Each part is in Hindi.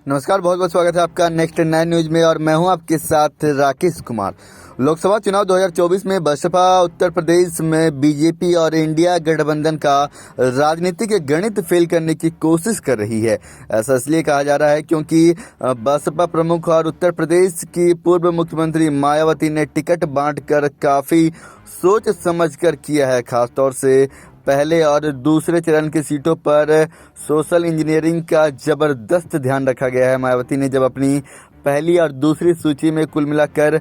नमस्कार, बहुत बहुत स्वागत है आपका नेक्स्ट 9 न्यूज में और मैं हूं आपके साथ राकेश कुमार। लोकसभा चुनाव 2024 में बसपा उत्तर प्रदेश में बीजेपी और इंडिया गठबंधन का राजनीतिक गणित फेल करने की कोशिश कर रही है। ऐसा इसलिए कहा जा रहा है क्योंकि बसपा प्रमुख और उत्तर प्रदेश की पूर्व मुख्यमंत्री मायावती ने टिकट बांटकर काफी सोच समझकर किया है। खासतौर से पहले और दूसरे चरण की सीटों पर सोशल इंजीनियरिंग का जबरदस्त ध्यान रखा गया है। मायावती ने जब अपनी पहली और दूसरी सूची में कुल मिलाकर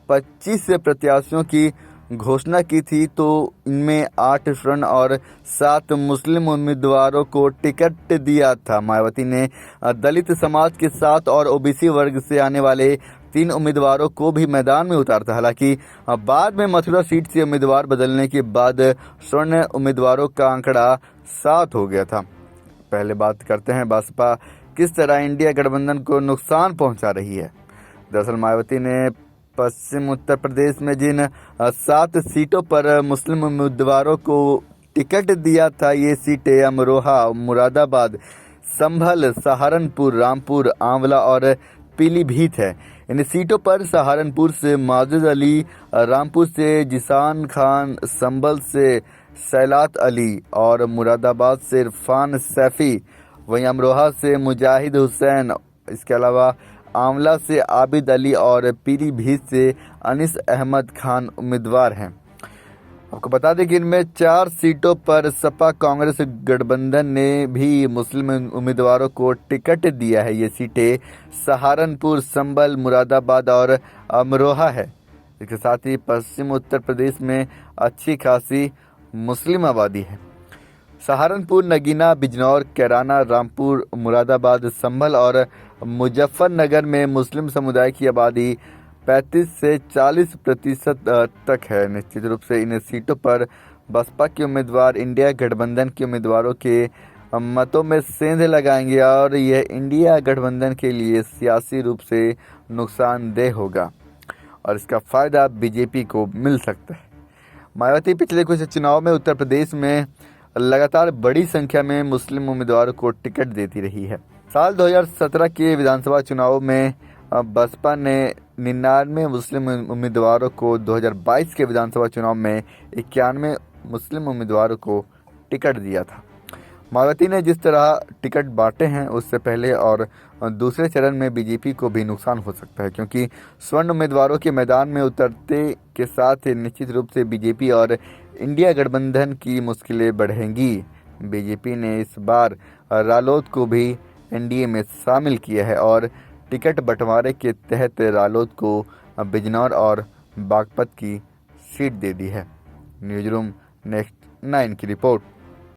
25 प्रत्याशियों की घोषणा की थी तो इनमें 8 स्वर्ण और 7 मुस्लिम उम्मीदवारों को टिकट दिया था। मायावती ने दलित समाज के 7 और ओबीसी वर्ग से आने वाले 3 उम्मीदवारों को भी मैदान में उतारा था। हालांकि बाद में मथुरा सीट से उम्मीदवार बदलने के बाद स्वर्ण उम्मीदवारों का आंकड़ा 7 हो गया था। पहले बात करते हैं बसपा किस तरह इंडिया गठबंधन को नुकसान पहुंचा रही है। दरअसल मायावती ने पश्चिम उत्तर प्रदेश में जिन 7 सीटों पर मुस्लिम उम्मीदवारों को टिकट दिया था, ये सीटें अमरोहा, मुरादाबाद, संभल, सहारनपुर, रामपुर, आंवला और पीलीभीत है। इन सीटों पर सहारनपुर से माजिद अली, रामपुर से जिसान खान, संभल से सैलात अली और मुरादाबाद से इरफान सैफी, वहीं अमरोहा से मुजाहिद हुसैन, इसके अलावा आंवला से आबिद अली और पीलीभीत से अनीस अहमद खान उम्मीदवार हैं। आपको बता दें कि इनमें 4 सीटों पर सपा कांग्रेस गठबंधन ने भी मुस्लिम उम्मीदवारों को टिकट दिया है। ये सीटें सहारनपुर, संभल, मुरादाबाद और अमरोहा है। इसके साथ ही पश्चिम उत्तर प्रदेश में अच्छी खासी मुस्लिम आबादी है। सहारनपुर, नगीना, बिजनौर, कैराना, रामपुर, मुरादाबाद, संभल और मुजफ्फरनगर में मुस्लिम समुदाय की आबादी 35 से 40% तक है। निश्चित रूप से इन सीटों पर बसपा के उम्मीदवार इंडिया गठबंधन के उम्मीदवारों के मतों में सेंध लगाएंगे और यह इंडिया गठबंधन के लिए सियासी रूप से नुकसानदेह होगा और इसका फायदा बीजेपी को मिल सकता है। मायावती पिछले कुछ चुनाव में उत्तर प्रदेश में लगातार बड़ी संख्या में मुस्लिम उम्मीदवारों को टिकट देती रही है। साल 2017 के विधानसभा चुनाव में बसपा ने 99 मुस्लिम उम्मीदवारों को, 2022 के विधानसभा चुनाव में 91 मुस्लिम उम्मीदवारों को टिकट दिया था। मायावती ने जिस तरह टिकट बांटे हैं उससे पहले और दूसरे चरण में बीजेपी को भी नुकसान हो सकता है, क्योंकि स्वर्ण उम्मीदवारों के मैदान में उतरते के साथ निश्चित रूप से बीजेपी और इंडिया गठबंधन की मुश्किलें बढ़ेंगी। बीजेपी ने इस बार रालोद को भी एनडीए में शामिल किया है और टिकट बंटवारे के तहत रालोद को बिजनौर और बागपत की सीट दे दी है। न्यूज़ रूम नेक्स्ट 9 की रिपोर्ट।